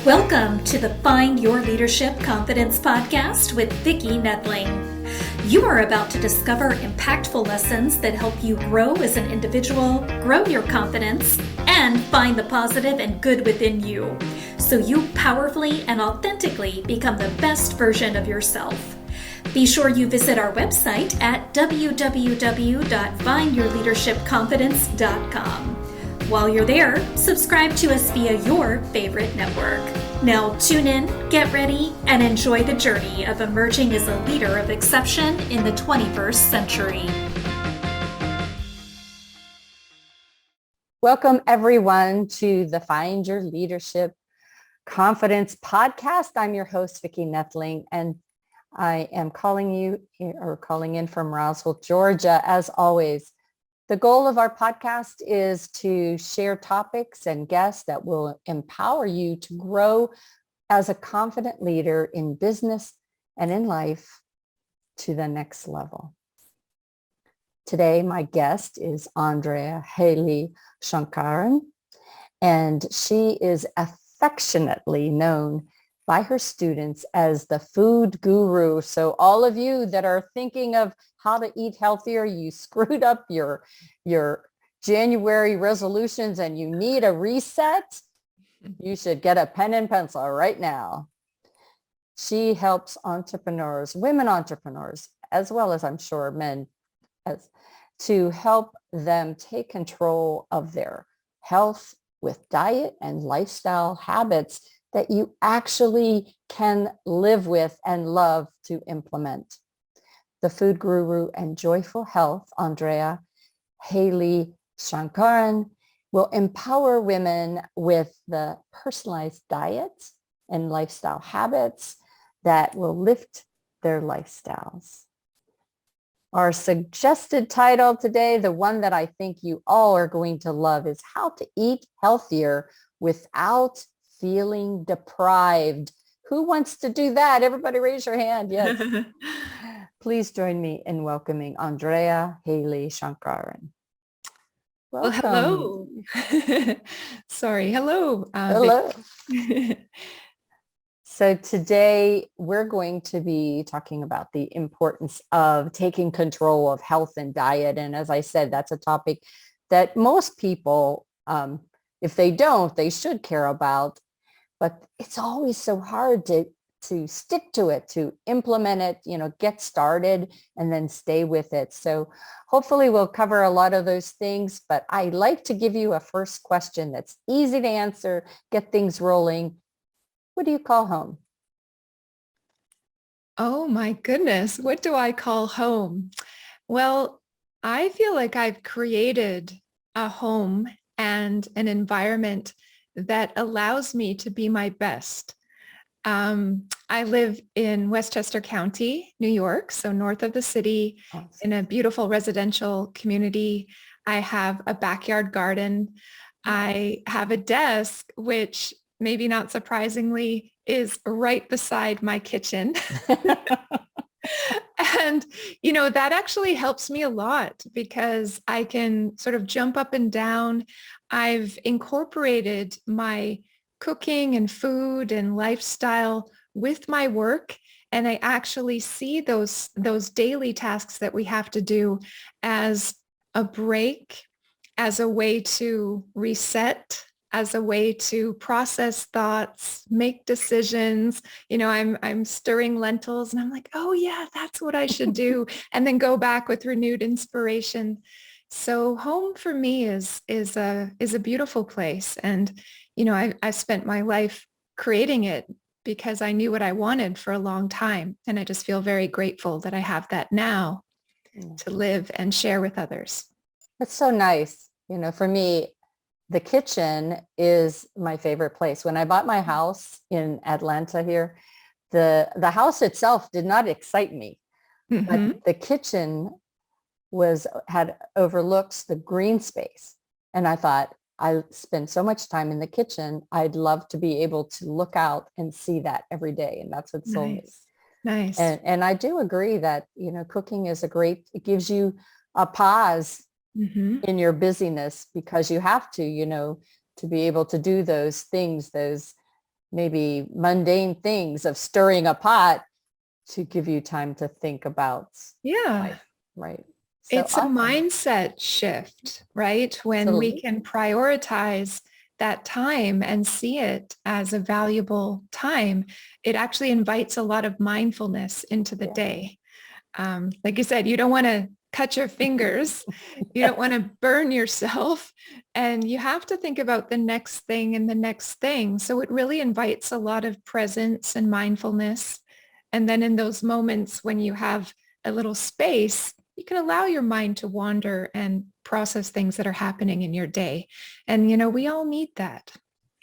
Welcome to the Find Your Leadership Confidence podcast with Vicki Nedling. You are about to discover impactful lessons that help you grow as an individual, grow your confidence, and find the positive and good within you, so you powerfully and authentically become the best version of yourself. Be sure you visit our website at www.findyourleadershipconfidence.com. While you're there, subscribe to us via your favorite network. Now tune in, get ready, and enjoy the journey of emerging as a leader of exception in the 21st century. Welcome, everyone, to the Find Your Leadership Confidence podcast. I'm your host, Vicki Nedling, and I am calling in from Roswell, Georgia, as always. The goal of our podcast is to share topics and guests that will empower you to grow as a confident leader in business and in life to the next level. Today, my guest is Andrea Hayley-Sankaran, and she is affectionately known by her students as the food guru. So all of you that are thinking of how to eat healthier, you screwed up your January resolutions and you need a reset, you should get a pen and pencil right now. She helps entrepreneurs, women entrepreneurs, as well as I'm sure men, to help them take control of their health with diet and lifestyle habits that you actually can live with and love to implement. The food guru and joyful health, Andrea Hayley-Sankaran, will empower women with the personalized diets and lifestyle habits that will lift their lifestyles. Our suggested title today, the one that I think you all are going to love, is How to Eat Healthier Without Feeling Deprived. Who wants to do that? Everybody raise your hand. Yes. Please join me in welcoming Andrea Hayley-Sankaran. Welcome. Well, hello. Sorry. Hello. Hello. So today we're going to be talking about the importance of taking control of health and diet. And as I said, that's a topic that most people, if they don't, they should care about. But it's always so hard to stick to it, to implement it, get started and then stay with it. So hopefully we'll cover a lot of those things, but I like to give you a first question that's easy to answer, get things rolling. What do you call home? Oh my goodness. What do I call home? Well, I feel like I've created a home and an environment that allows me to be my best. I live in Westchester County, New York, so north of the city, awesome. In a beautiful residential community. I have a backyard garden. I have a desk, which maybe not surprisingly is right beside my kitchen. And, that actually helps me a lot because I can sort of jump up and down. I've incorporated my cooking and food and lifestyle with my work. And I actually see those daily tasks that we have to do as a break, as a way to reset, as a way to process thoughts, make decisions. I'm stirring lentils and I'm like, oh yeah, that's what I should do. And then go back with renewed inspiration. So home for me is a beautiful place. And, I spent my life creating it because I knew what I wanted for a long time. And I just feel very grateful that I have that now to live and share with others. That's so nice. For me, the kitchen is my favorite place. When I bought my house in Atlanta here, the house itself did not excite me, but the kitchen had overlooks the green space. And I thought, I spend so much time in the kitchen. I'd love to be able to look out and see that every day. And that's what sold me. Nice. And I do agree that, cooking is it gives you a pause in your busyness because you have to, to be able to do those things, those maybe mundane things of stirring a pot to give you time to think about Yeah. life, right? So It's a awesome. mindset shift, right? When we Absolutely. can prioritize that time and see it as a valuable time, it actually invites a lot of mindfulness into the Yeah. day. Like you said, you don't want to cut your fingers. You don't want to burn yourself. And you have to think about the next thing and the next thing. So it really invites a lot of presence and mindfulness. And then in those moments when you have a little space, you can allow your mind to wander and process things that are happening in your day. And, we all need that.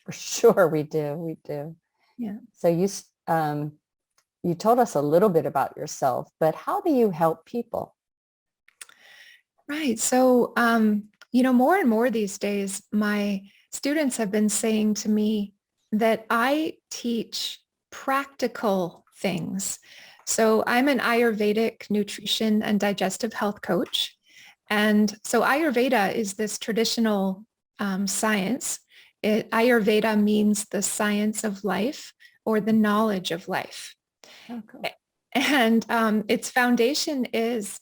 For sure we do. We do. Yeah. So you told us a little bit about yourself, but how do you help people? Right. So, more and more these days, my students have been saying to me that I teach practical things. So I'm an Ayurvedic nutrition and digestive health coach. And so Ayurveda is this traditional science. Ayurveda means the science of life or the knowledge of life. Oh, cool. And its foundation is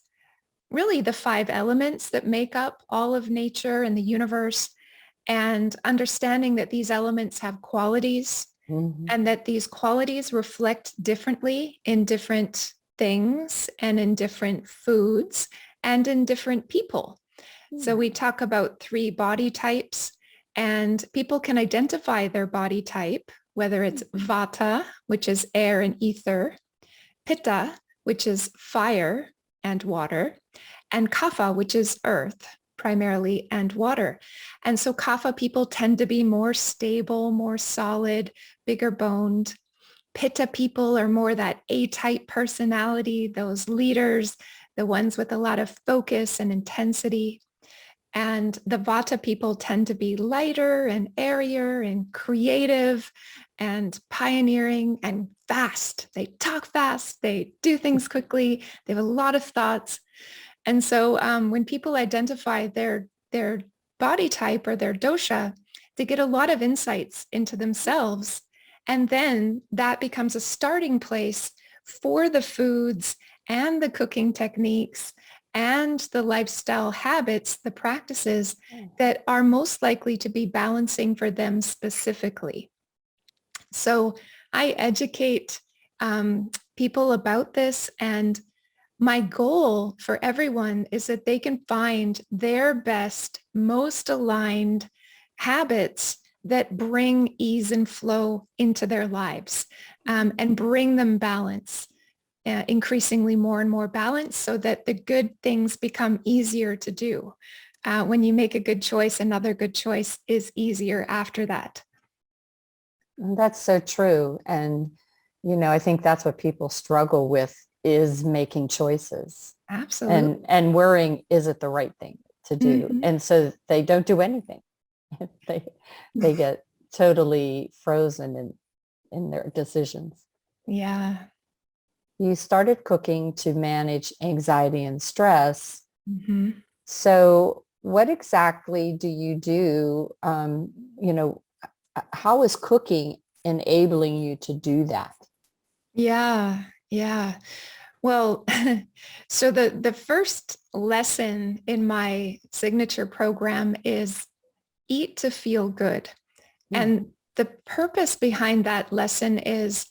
really the 5 elements that make up all of nature and the universe, and understanding that these elements have qualities and that these qualities reflect differently in different things and in different foods and in different people. So we talk about 3 body types, and people can identify their body type, whether it's Vata, which is air and ether, Pitta, which is fire and water, and Kapha, which is earth primarily and water. And so Kapha people tend to be more stable, more solid, bigger boned. Pitta people are more that A-type personality, those leaders, the ones with a lot of focus and intensity. And the Vata people tend to be lighter and airier and creative and pioneering and fast. They talk fast. They do things quickly. They have a lot of thoughts. And so when people identify their body type or their dosha, they get a lot of insights into themselves. And then that becomes a starting place for the foods and the cooking techniques and the lifestyle habits, the practices that are most likely to be balancing for them specifically. So I educate people about this, and my goal for everyone is that they can find their best, most aligned habits that bring ease and flow into their lives and bring them balance, increasingly more and more balance, so that the good things become easier to do. When you make a good choice, another good choice is easier after that. That's so true. And, I think that's what people struggle with, is making choices. Absolutely. And worrying, is it the right thing to do? Mm-hmm. And so they don't do anything. they get totally frozen in their decisions. Yeah. You started cooking to manage anxiety and stress. Mm-hmm. So what exactly do you do? How is cooking enabling you to do that? Yeah. Yeah. Well, so the first lesson in my signature program is eat to feel good. And the purpose behind that lesson is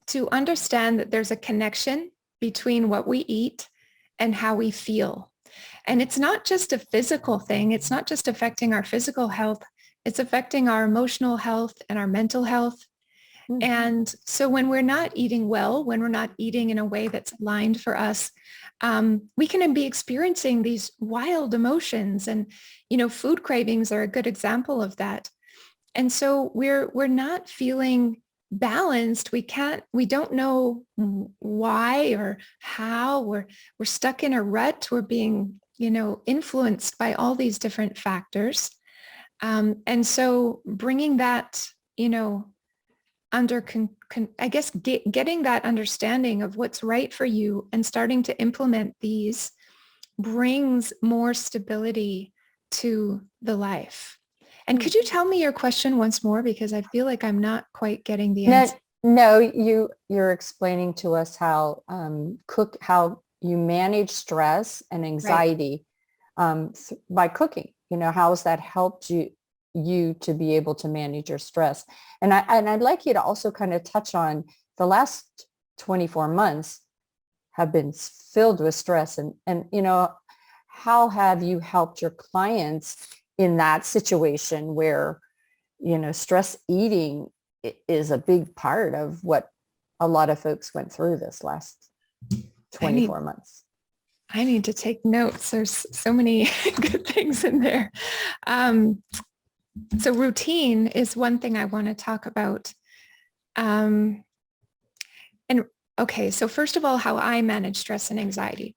to understand that there's a connection between what we eat and how we feel. And it's not just a physical thing. It's not just affecting our physical health. It's affecting our emotional health and our mental health. And so when we're not eating well, when we're not eating in a way that's aligned for us, we can be experiencing these wild emotions. And, food cravings are a good example of that. And so we're not feeling balanced. We don't know why or how. We're stuck in a rut. We're being, influenced by all these different factors. And so bringing that, getting that understanding of what's right for you and starting to implement these brings more stability to the life. And could you tell me your question once more? Because I feel like I'm not quite getting the No, answer. no, you're explaining to us how how you manage stress and Right. anxiety by cooking. How has that helped you to be able to manage your stress? And I'd like you to also kind of touch on the last 24 months have been filled with stress, and how have you helped your clients in that situation where stress eating is a big part of what a lot of folks went through this last 24 months. I need to take notes. There's so many good things in there. So routine is one thing I want to talk about. And okay, so first of all, how I manage stress and anxiety.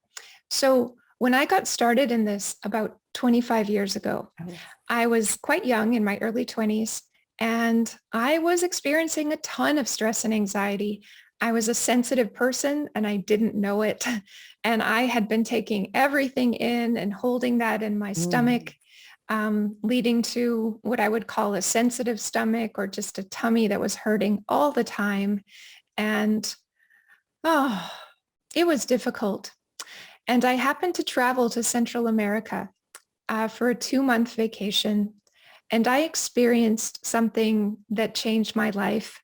So when I got started in this about 25 years ago, I was quite young, in my early 20s, and I was experiencing a ton of stress and anxiety. I was a sensitive person and I didn't know it. And I had been taking everything in and holding that in my stomach, leading to what I would call a sensitive stomach, or just a tummy that was hurting all the time. And it was difficult. And I happened to travel to Central America for a 2-month vacation. And I experienced something that changed my life.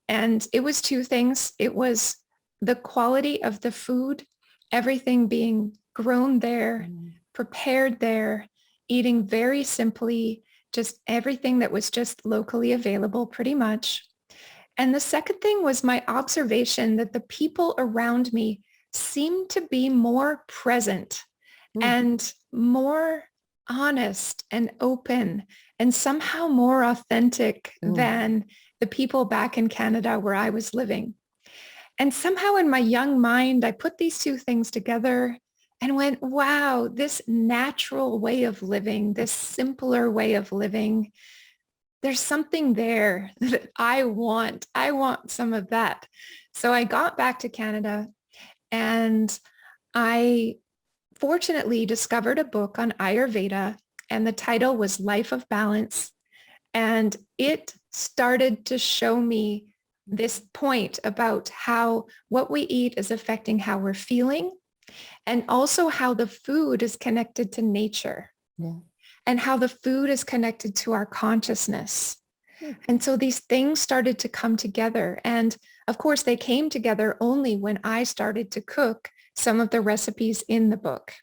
And it was 2 things. It was the quality of the food, everything being grown there, prepared there, eating very simply, just everything that was just locally available pretty much. And the second thing was my observation that the people around me seemed to be more present and more honest and open and somehow more authentic than the people back in Canada where I was living. And somehow in my young mind, I put these 2 things together and went, wow, this natural way of living, this simpler way of living, there's something there that I want. I want some of that. So I got back to Canada and I fortunately discovered a book on Ayurveda, and the title was Life of Balance. And it started to show me this point about how what we eat is affecting how we're feeling, and also how the food is connected to nature. And how the food is connected to our consciousness. And so these things started to come together. And of course, they came together only when I started to cook some of the recipes in the book.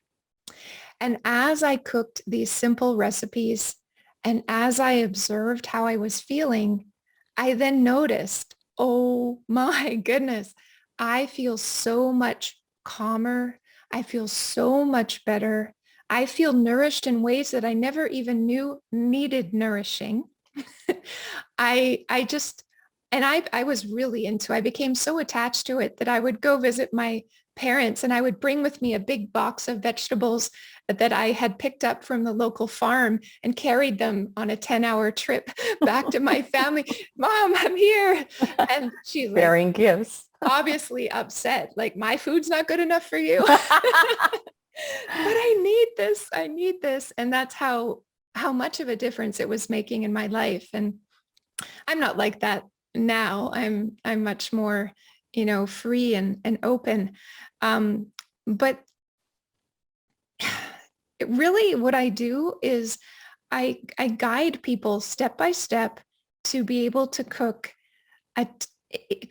And as I cooked these simple recipes, and as I observed how I was feeling, I then noticed, oh my goodness, I feel so much calmer. I feel so much better. I feel nourished in ways that I never even knew needed nourishing. I was really I became so attached to it that I would go visit my parents and I would bring with me a big box of vegetables that I had picked up from the local farm and carried them on a 10-hour trip back to my family. Mom, I'm here. And she's like, bearing gifts. obviously upset, like, my food's not good enough for you. But I need this. And that's how much of a difference it was making in my life. And I'm not like that now. I'm much more, free and open. But really what I do is I guide people step by step to be able to cook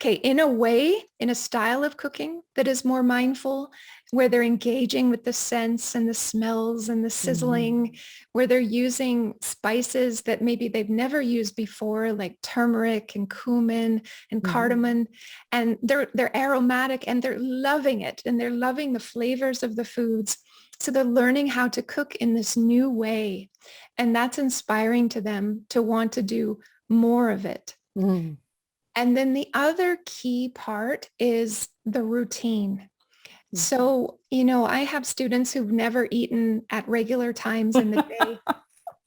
in a way, in a style of cooking that is more mindful, where they're engaging with the scents and the smells and the sizzling, where they're using spices that maybe they've never used before, like turmeric and cumin and cardamom, and they're aromatic and they're loving it, and they're loving the flavors of the foods. So they're learning how to cook in this new way, and that's inspiring to them to want to do more of it. And then the other key part is the routine. So, I have students who've never eaten at regular times in the day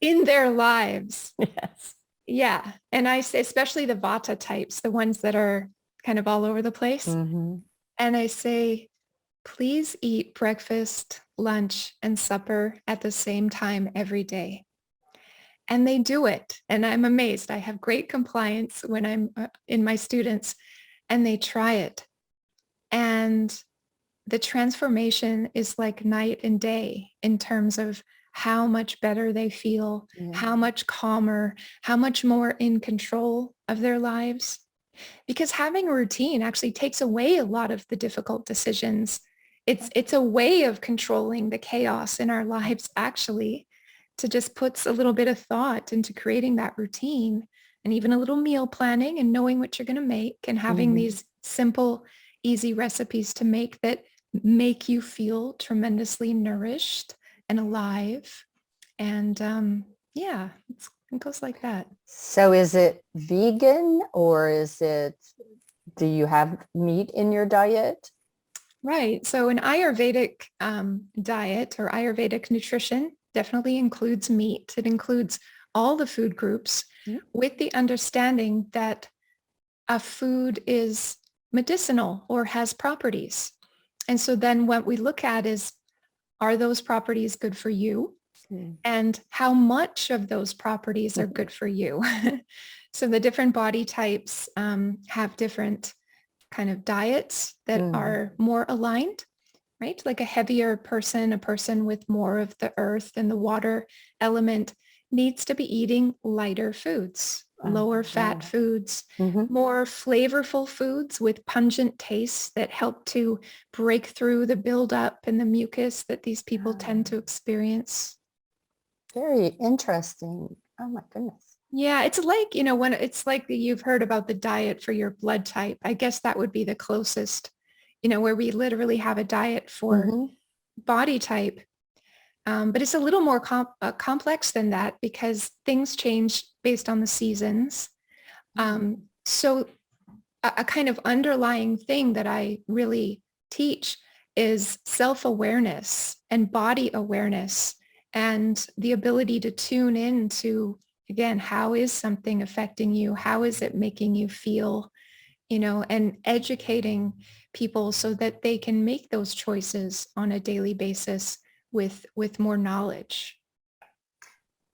in their lives. Yes. Yeah. And I say, especially the Vata types, the ones that are kind of all over the place. And I say, please eat breakfast, lunch, and supper at the same time every day. and they do it. And I'm amazed. I have great compliance when I'm in my students, and they try it. And the transformation is like night and day in terms of how much better they feel, how much calmer, how much more in control of their lives. Because having a routine actually takes away a lot of the difficult decisions. It's a way of controlling the chaos in our lives, actually, to just puts a little bit of thought into creating that routine, and even a little meal planning and knowing what you're going to make, and having these simple, easy recipes to make that make you feel tremendously nourished and alive. And it goes like that. So is it vegan, or do you have meat in your diet? Right. So an Ayurvedic diet or Ayurvedic nutrition definitely includes meat. It includes all the food groups, with the understanding that a food is medicinal or has properties. And so then what we look at is, are those properties good for you? And how much of those properties are good for you? So the different body types have different kind of diets that are more aligned, right? Like a heavier person, a person with more of the earth and the water element, needs to be eating lighter foods, lower fat foods, more flavorful foods with pungent tastes that help to break through the buildup and the mucus that these people tend to experience. Very interesting. Oh my goodness. Yeah, it's like, when it's like you've heard about the diet for your blood type. I guess that would be the closest, where we literally have a diet for body type. But it's a little more complex than that, because things change based on the seasons. So a kind of underlying thing that I really teach is self-awareness and body awareness, and the ability to tune in to, again, how is something affecting you? How is it making you feel? And educating people so that they can make those choices on a daily basis with more knowledge.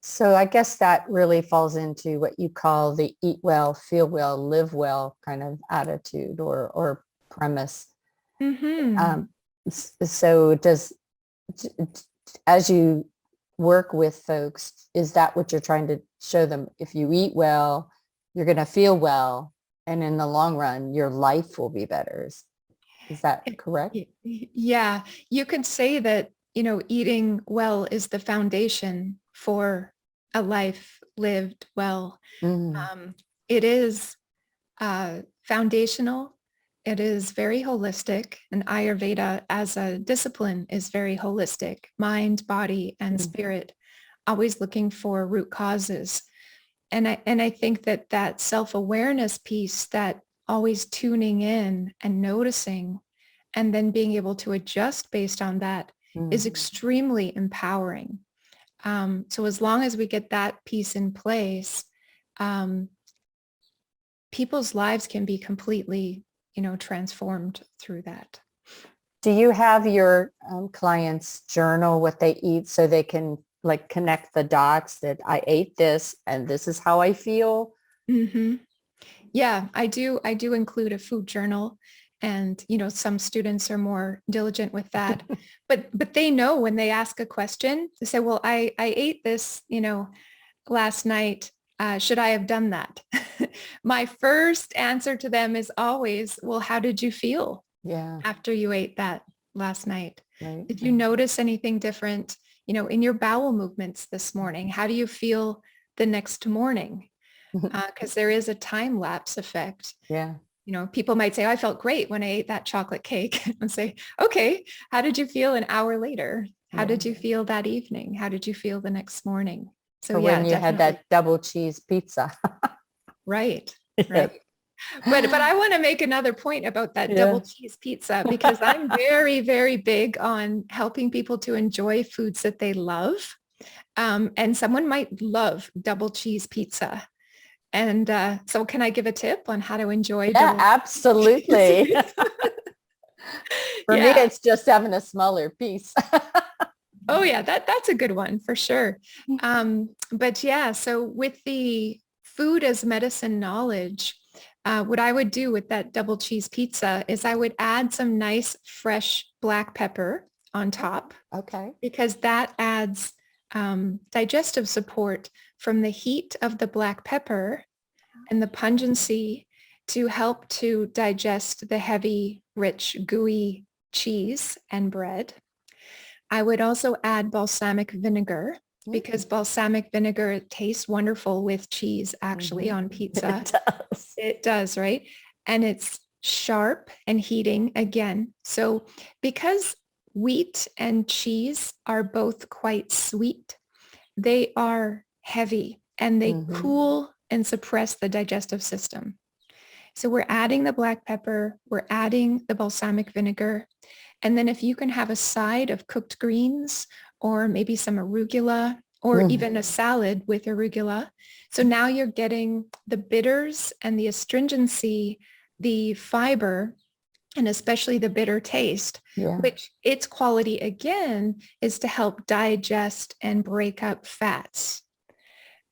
So I guess that really falls into what you call the eat well, feel well, live well kind of attitude or premise. So as you work with folks, is that what you're trying to show them? If you eat well, you're going to feel well, and in the long run, your life will be better. Is that correct? Yeah, you could say that, eating well is the foundation for a life lived well. It is foundational. It is very holistic, and Ayurveda as a discipline is very holistic, mind, body, and spirit, always looking for root causes. And I think that self-awareness piece, that always tuning in and noticing, and then being able to adjust based on that, is extremely empowering. So as long as we get that piece in place, people's lives can be completely, transformed through that. Do you have your clients journal what they eat so they can like connect the dots that I ate this and this is how I feel? Yeah, I do include a food journal, and, some students are more diligent with that, but they know when they ask a question, they say, well, I ate this, last night. Should I have done that? My first answer to them is always, well, how did you feel after you ate that last night? Right. Did you notice anything different, in your bowel movements this morning? How do you feel the next morning? Because there is a time lapse effect. Yeah. People might say, I felt great when I ate that chocolate cake, and say, okay, how did you feel an hour later? How did you feel that evening? How did you feel the next morning? So when you definitely had that double cheese pizza. Right. But I want to make another point about that double cheese pizza, because I'm very, very big on helping people to enjoy foods that they love. And someone might love double cheese pizza. And so can I give a tip on how to enjoy double absolutely. For me, it's just having a smaller piece. Oh yeah, that's a good one for sure. But yeah, so with the food as medicine knowledge, what I would do with that double cheese pizza is I would add some nice fresh black pepper on top Okay. because that adds digestive support from the heat of the black pepper and the pungency to help to digest the heavy, rich, gooey cheese and bread. I would also add balsamic vinegar because balsamic vinegar tastes wonderful with cheese actually on pizza. It does. It does, right? And it's sharp and heating again. So because wheat and cheese are both quite sweet, they are heavy and they cool and suppress the digestive system. So we're adding the black pepper, we're adding the balsamic vinegar. And then if you can have a side of cooked greens or maybe some arugula or even a salad with arugula. So now you're getting the bitters and the astringency, the fiber, and especially the bitter taste, which its quality again is to help digest and break up fats.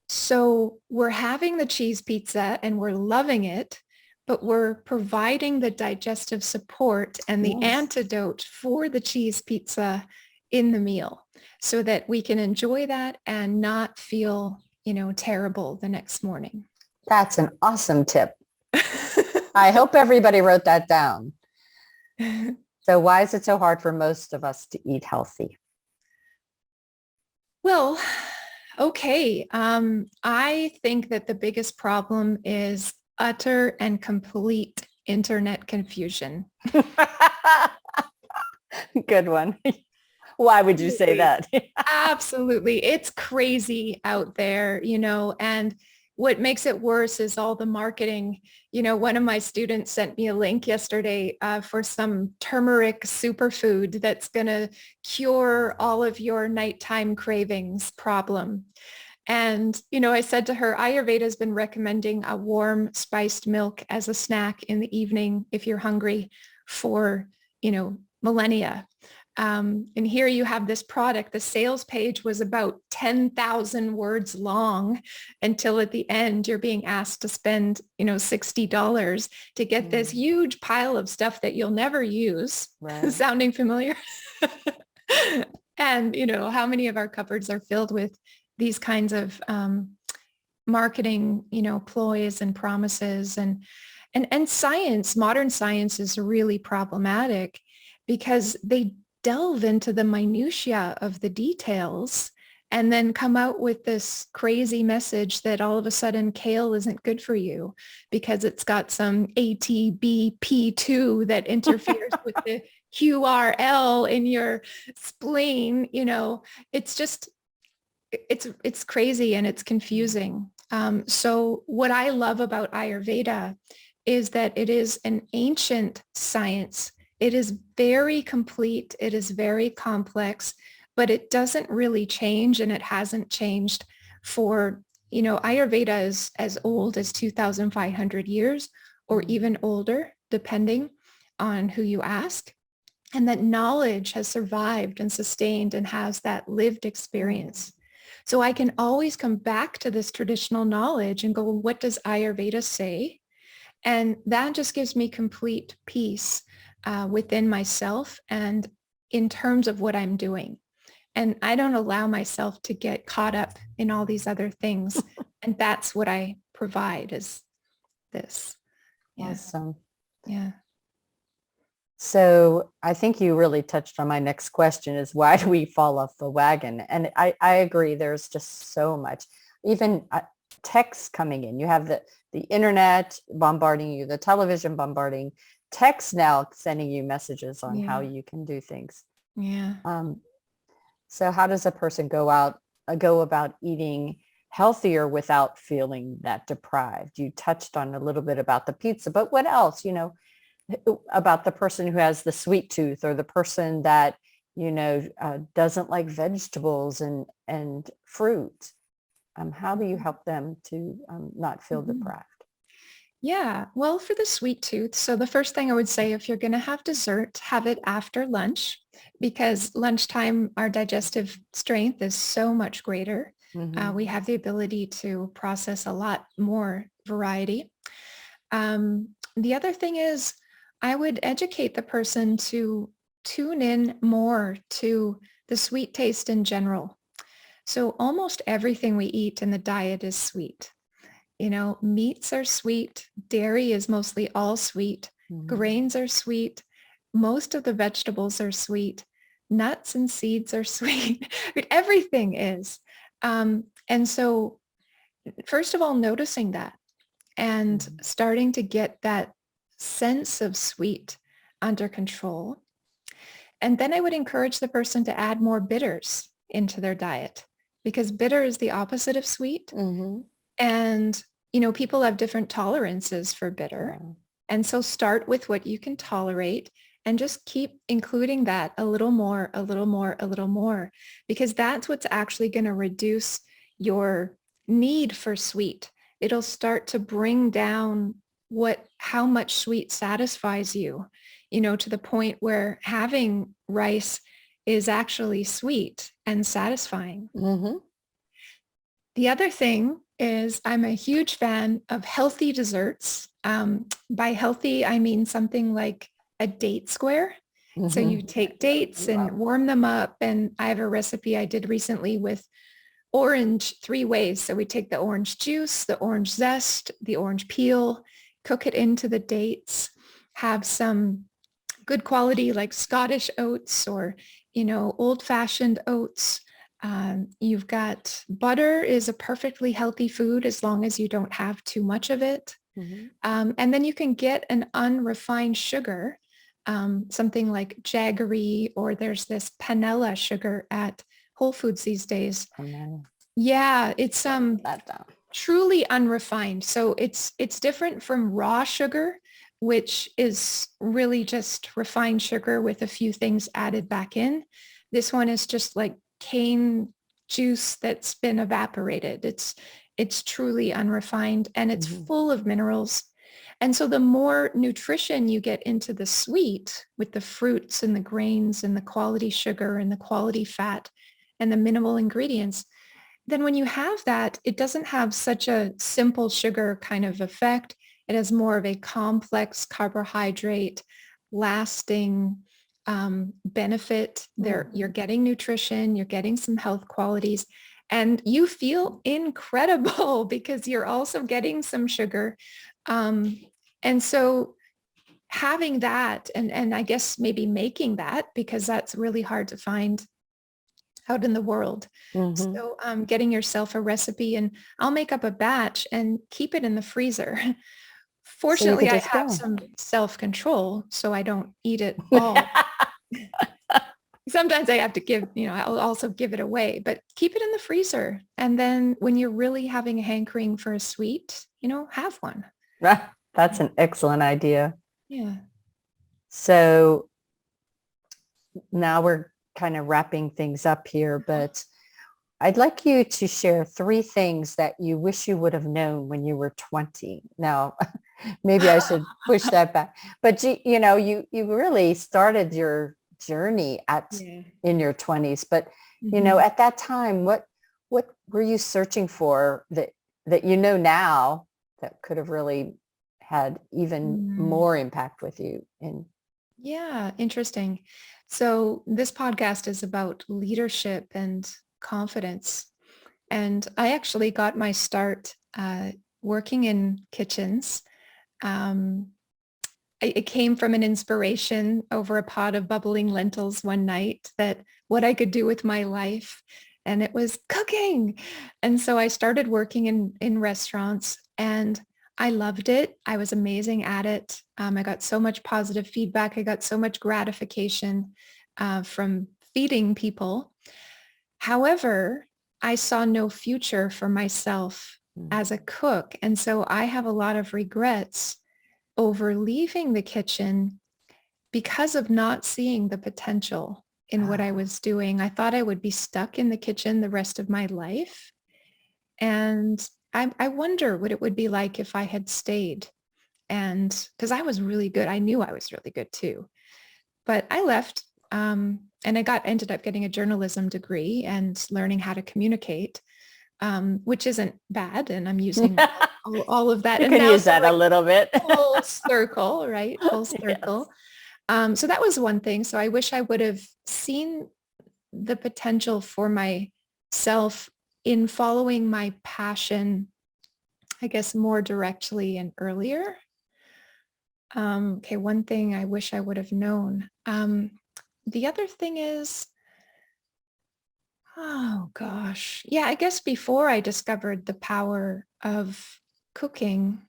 So we're having the cheese pizza and we're loving it, but we're providing the digestive support and the antidote for the cheese pizza in the meal so that we can enjoy that and not feel, terrible the next morning. That's an awesome tip. I hope everybody wrote that down. So why is it so hard for most of us to eat healthy? Well, okay. I think that the biggest problem is utter and complete internet confusion. Good one. Why would you say that? Absolutely. It's crazy out there, and what makes it worse is all the marketing. One of my students sent me a link yesterday for some turmeric superfood that's going to cure all of your nighttime cravings problem. And, I said to her, Ayurveda has been recommending a warm spiced milk as a snack in the evening if you're hungry for, millennia. And here you have this product. The sales page was about 10,000 words long until at the end you're being asked to spend, $60 to get this huge pile of stuff that you'll never use. Right. Sounding familiar? And, how many of our cupboards are filled with these kinds of marketing, ploys and promises and science, modern science is really problematic because they delve into the minutia of the details and then come out with this crazy message that all of a sudden kale isn't good for you because it's got some ATBP2 that interferes with the QRL in your spleen. It's just, it's crazy and it's confusing. So what I love about Ayurveda is that it is an ancient science. It is very complete. It is very complex, but it doesn't really change, and it hasn't changed for, Ayurveda is as old as 2,500 years or even older, depending on who you ask. And that knowledge has survived and sustained and has that lived experience. So I can always come back to this traditional knowledge and go, well, what does Ayurveda say? And that just gives me complete peace within myself and in terms of what I'm doing. And I don't allow myself to get caught up in all these other things. And that's what I provide is this. Yeah. Awesome. Yeah. So I think you really touched on my next question is why do we fall off the wagon? And I agree. There's just so much, even text coming in. You have the internet bombarding you, the television bombarding, text now sending you messages on how you can do things. Yeah. So how does a person go about eating healthier without feeling that deprived? You touched on a little bit about the pizza, but what else, about the person who has the sweet tooth or the person that, doesn't like vegetables and fruit? How do you help them to not feel deprived? Yeah, well, for the sweet tooth, so the first thing I would say, if you're going to have dessert, have it after lunch. because lunchtime, our digestive strength is so much greater. We have the ability to process a lot more variety. The other thing is I would educate the person to tune in more to the sweet taste in general. So almost everything we eat in the diet is sweet. You know, meats are sweet. Dairy is mostly all sweet. Grains are sweet. Most of the vegetables are sweet. Nuts and seeds are sweet. Everything is. And so first of all, noticing that and starting to get that sense of sweet under control. And then I would encourage the person to add more bitters into their diet, because bitter is the opposite of sweet. And, you know, people have different tolerances for bitter. And so start with what you can tolerate and just keep including that a little more, a little more, a little more, because that's what's actually going to reduce your need for sweet. It'll start to bring down how much sweet satisfies you, you know, to the point where having rice is actually sweet and satisfying. The other thing is I'm a huge fan of healthy desserts. By healthy, I mean something like a date square. So you take dates and warm them up. And I have a recipe I did recently with orange 3 ways. So we take the orange juice, the orange zest, the orange peel, cook it into the dates, have some good quality like Scottish oats or, you know, old-fashioned oats. You've got butter is a perfectly healthy food as long as you don't have too much of it. And then you can get an unrefined sugar, something like jaggery, or there's this panela sugar at Whole Foods these days. Yeah, it's truly unrefined. So it's different from raw sugar, which is really just refined sugar with a few things added back in. This one is just like cane juice that's been evaporated. It's truly unrefined and it's full of minerals. And so the more nutrition you get into the sweet with the fruits and the grains and the quality sugar and the quality fat and the minimal ingredients, then when you have that, it doesn't have such a simple sugar kind of effect. It has more of a complex carbohydrate, lasting benefit. You're getting nutrition, you're getting some health qualities, and you feel incredible because you're also getting some sugar. And so having that, and I guess maybe making that, because that's really hard to find out in the world. So getting yourself a recipe, and I'll make up a batch and keep it in the freezer. Fortunately, I have some self-control, so I don't eat it all. Sometimes I have to give, you know, I'll also give it away, but keep it in the freezer. And then when you're really having a hankering for a sweet, you know, have one. That's an excellent idea. Yeah. So now we're kind of wrapping things up here, but I'd like you to share 3 things that you wish you would have known when you were 20. Now, maybe I should push that back, but you know, you really started your journey in your 20s, but you know, at that time, what were you searching for that you know now that could have really had even more impact with you? Yeah, interesting. So this podcast is about leadership and confidence. And I actually got my start working in kitchens. It came from an inspiration over a pot of bubbling lentils one night, that what I could do with my life. And it was cooking. And so I started working in restaurants, and I loved it. I was amazing at it. I got so much positive feedback. I got so much gratification from feeding people. However, I saw no future for myself as a cook. And so I have a lot of regrets over leaving the kitchen because of not seeing the potential in what I was doing. I thought I would be stuck in the kitchen the rest of my life. And I wonder what it would be like if I had stayed. And because I was really good, I knew I was really good too. But I left. And I ended up getting a journalism degree and learning how to communicate, which isn't bad. And I'm using all of that. You And can now use that a little bit. full circle, right? Full circle. Yes. So that was one thing. So I wish I would have seen the potential for myself in following my passion, I guess, more directly and earlier. Okay, one thing I wish I would have known. The other thing is, oh gosh, yeah, I guess before I discovered the power of cooking,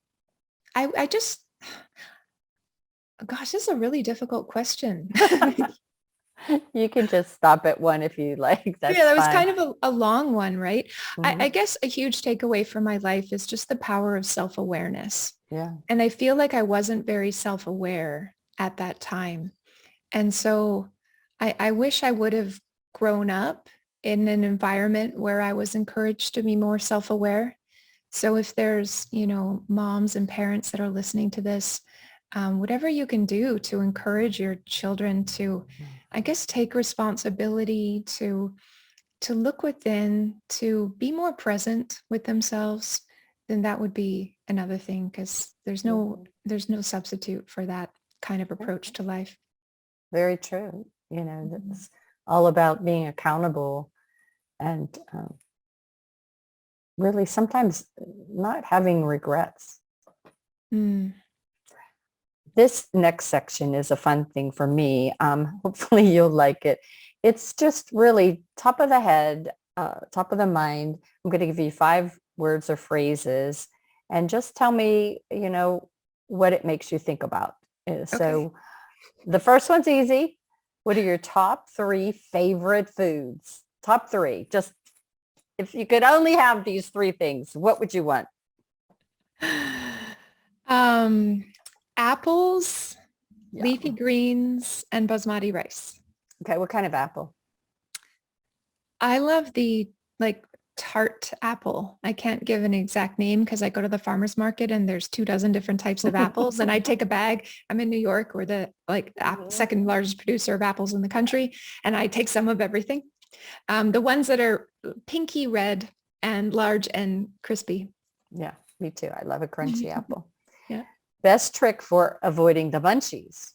I just, gosh, this is a really difficult question. You can just stop at one if you like. That's Yeah, that was fine. kind of a long one, right? I Mhm. guess a huge takeaway from my life is just the power of self-awareness. Yeah. And I feel like I wasn't very self-aware at that time. And so I wish I would have grown up in an environment where I was encouraged to be more self-aware. So if there's, moms and parents that are listening to this, whatever you can do to encourage your children to, I guess, take responsibility, to look within, to be more present with themselves, then that would be another thing, because there's no substitute for that kind of approach to life. Very true. That's all about being accountable and really sometimes not having regrets. Mm. This next section is a fun thing for me. Hopefully you'll like it. It's just really top of the head, top of the mind. I'm going to give you 5 words or phrases and just tell me, what it makes you think about. So the first one's easy. What are your top 3 favorite foods? Top 3. Just if you could only have these 3 things, what would you want? Apples, Yeah. leafy greens, and basmati rice. Okay. What kind of apple? I love the tart apple. I can't give an exact name because I go to the farmer's market and there's 24 different types of apples, and I take a bag. I'm in New York. We're the second largest producer of apples in the country, and I take some of everything. The ones that are pinky red and large and crispy. Yeah, me too. I love a crunchy apple. Yeah. Best trick for avoiding the munchies?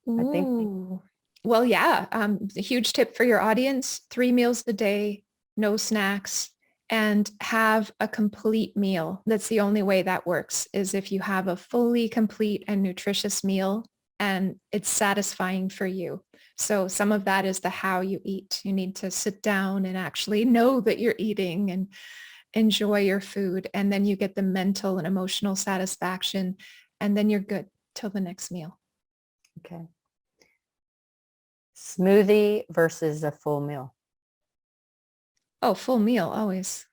I think. Ooh. Well, yeah. A huge tip for your audience: 3 meals a day, no snacks, and have a complete meal. That's the only way that works, is if you have a fully complete and nutritious meal and it's satisfying for you. So some of that is the how you eat. You need to sit down and actually know that you're eating and enjoy your food. And then you get the mental and emotional satisfaction, and then you're good till the next meal. Okay. Smoothie versus a full meal? Oh, full meal always.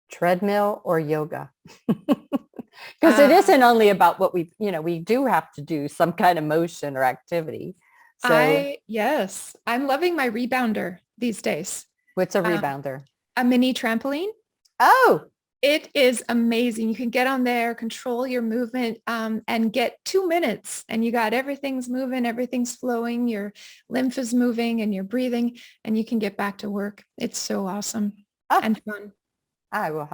Treadmill or yoga? Because it isn't only about what we do have to do some kind of motion or activity. So Yes, I'm loving my rebounder these days. what's a rebounder? A mini trampoline. Oh, It is amazing. You can get on there, control your movement, and get 2 minutes, and you got everything's moving, everything's flowing, your lymph is moving and you're breathing, and you can get back to work. It's so awesome and fun. I will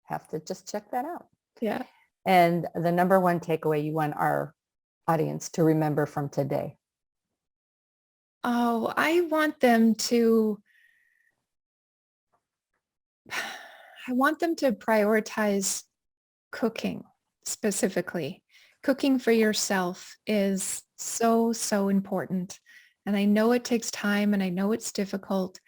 have to just check that out. Yeah. And the number 1 takeaway you want our audience to remember from today? Oh, I want them to prioritize cooking specifically. Cooking for yourself is so, so important. And I know it takes time and I know it's difficult.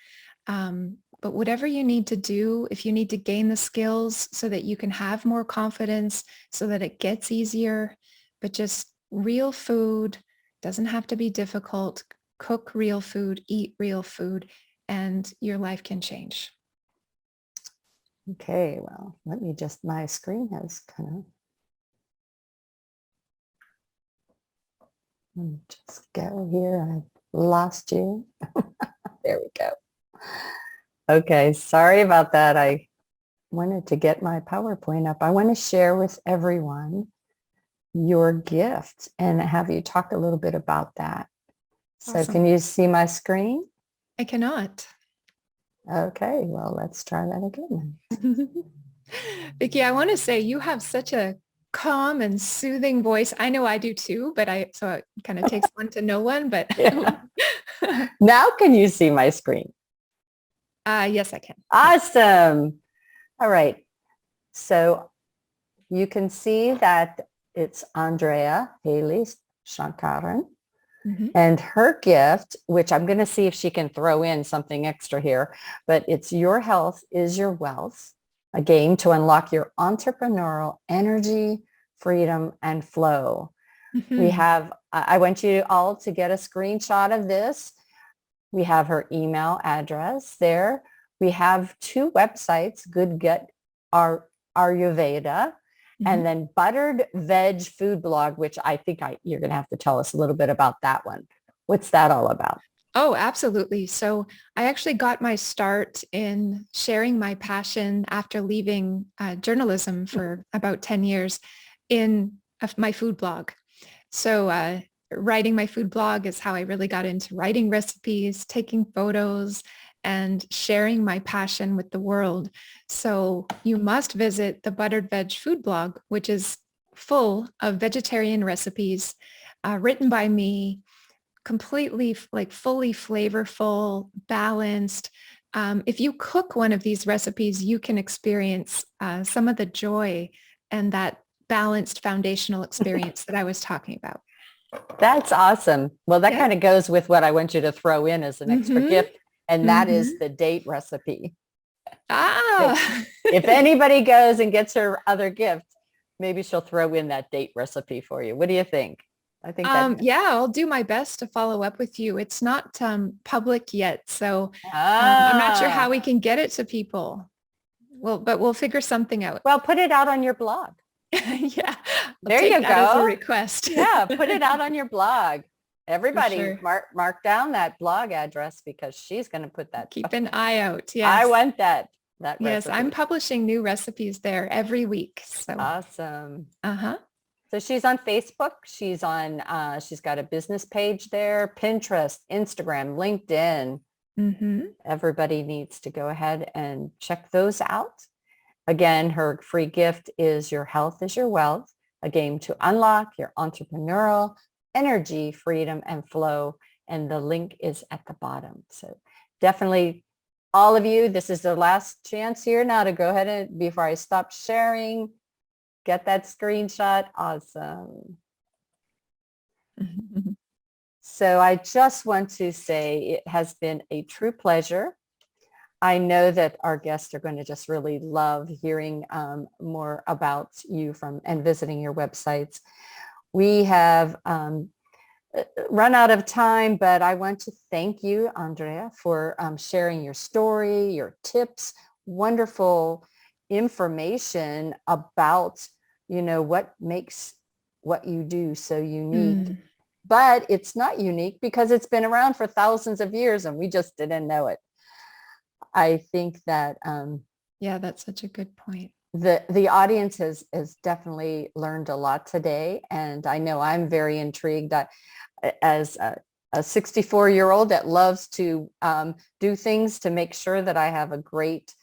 But whatever you need to do, if you need to gain the skills so that you can have more confidence, so that it gets easier, but just real food doesn't have to be difficult. Cook real food, eat real food, and your life can change. Okay, well, my screen has kind of, let me just go here. I lost you. There we go. Okay, sorry about that. I wanted to get my PowerPoint up. I want to share with everyone your gift and have you talk a little bit about that. So Awesome. can you see my screen? I cannot. Okay, well, let's try that again. Vicki, I want to say you have such a calm and soothing voice. I know I do too, so it kind of takes one to know one, but Yeah. Now can you see my screen? Yes, I can. Awesome. All right. So you can see that it's Andrea Hayley-Sankaran. Mm-hmm. And her gift, which I'm going to see if she can throw in something extra here, but it's Your Health is Your Wealth, a game to unlock your entrepreneurial energy, freedom, and flow. Mm-hmm. I want you all to get a screenshot of this. We have her email address there. We have 2 websites, Good Gut Ayurveda, and then Buttered Veg Food Blog, which I think you're going to have to tell us a little bit about that one. What's that all about? Oh, absolutely. So I actually got my start in sharing my passion after leaving journalism for about 10 years in my food blog. So writing my food blog is how I really got into writing recipes, taking photos, and sharing my passion with the world. So you must visit the Buttered Veg Food Blog, which is full of vegetarian recipes written by me, completely fully flavorful, balanced. If you cook one of these recipes, you can experience some of the joy and that balanced foundational experience that I was talking about. That's awesome. Well, that Yeah. kind of goes with what I want you to throw in as an extra gift, and that is the date recipe. If anybody goes and gets her other gift, maybe she'll throw in that date recipe for you. What do you think? I think yeah, I'll do my best to follow up with you. It's not public yet, so I'm not sure how we can get it to people. But we'll figure something out. Well, put it out on your blog. Yeah. There you go. As a request. Yeah, put it out on your blog. Everybody sure. mark down that blog address because she's going to put that. Keep an eye out. Yes. I want that recipe. Yes, I'm publishing new recipes there every week. So awesome. Uh-huh. So she's on Facebook. She's got a business page there, Pinterest, Instagram, LinkedIn. Everybody needs to go ahead and check those out. Again, her free gift is Your Health is Your Wealth, a game to unlock your entrepreneurial energy, freedom, and flow. And the link is at the bottom. So definitely all of you, this is the last chance here now to go ahead and, before I stop sharing, get that screenshot. Awesome. So I just want to say it has been a true pleasure. I know that our guests are going to just really love hearing more about you and visiting your websites. We have run out of time, but I want to thank you, Andrea, for sharing your story, your tips, wonderful information about, what makes what you do so unique. But it's not unique because it's been around for thousands of years and we just didn't know it. I think that yeah, that's such a good point. The audience has definitely learned a lot today, and I know I'm very intrigued. As a 64-year-old that loves to do things to make sure that I have a great,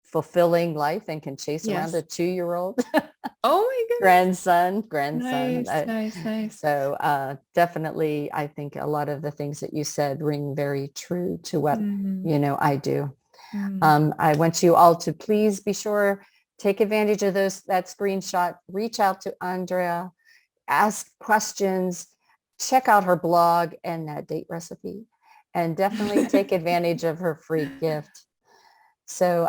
fulfilling life and can chase around a 2-year-old. Oh my goodness. grandson. Nice. So definitely, I think a lot of the things that you said ring very true to what I do. I want you all to please be sure, take advantage of that screenshot, reach out to Andrea, ask questions, check out her blog and that date recipe, and definitely take advantage of her free gift. So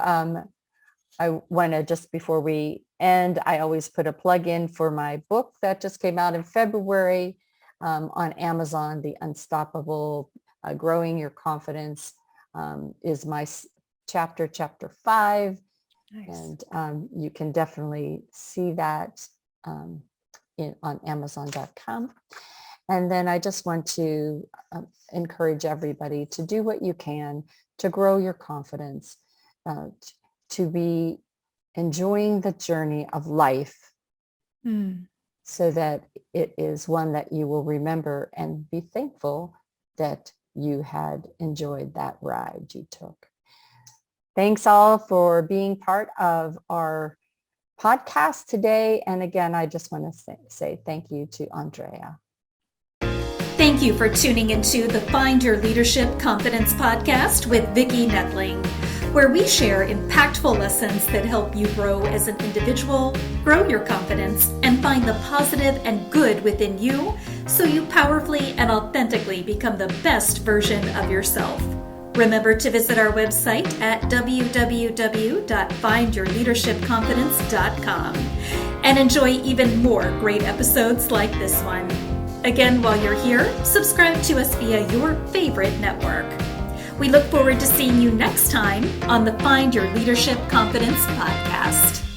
I want to, just before we end, I always put a plug in for my book that just came out in February on Amazon, The Unstoppable Growing Your Confidence is my chapter 5. Nice. And you can definitely see that on Amazon.com. And then I just want to encourage everybody to do what you can to grow your confidence, to be enjoying the journey of life so that it is one that you will remember and be thankful that you had enjoyed that ride you took. Thanks all for being part of our podcast today. And again, I just want to say thank you to Andrea. Thank you for tuning into the Find Your Leadership Confidence podcast with Vicki Nedling, where we share impactful lessons that help you grow as an individual, grow your confidence, and find the positive and good within you so you powerfully and authentically become the best version of yourself. Remember to visit our website at www.findyourleadershipconfidence.com and enjoy even more great episodes like this one. Again, while you're here, subscribe to us via your favorite network. We look forward to seeing you next time on the Find Your Leadership Confidence podcast.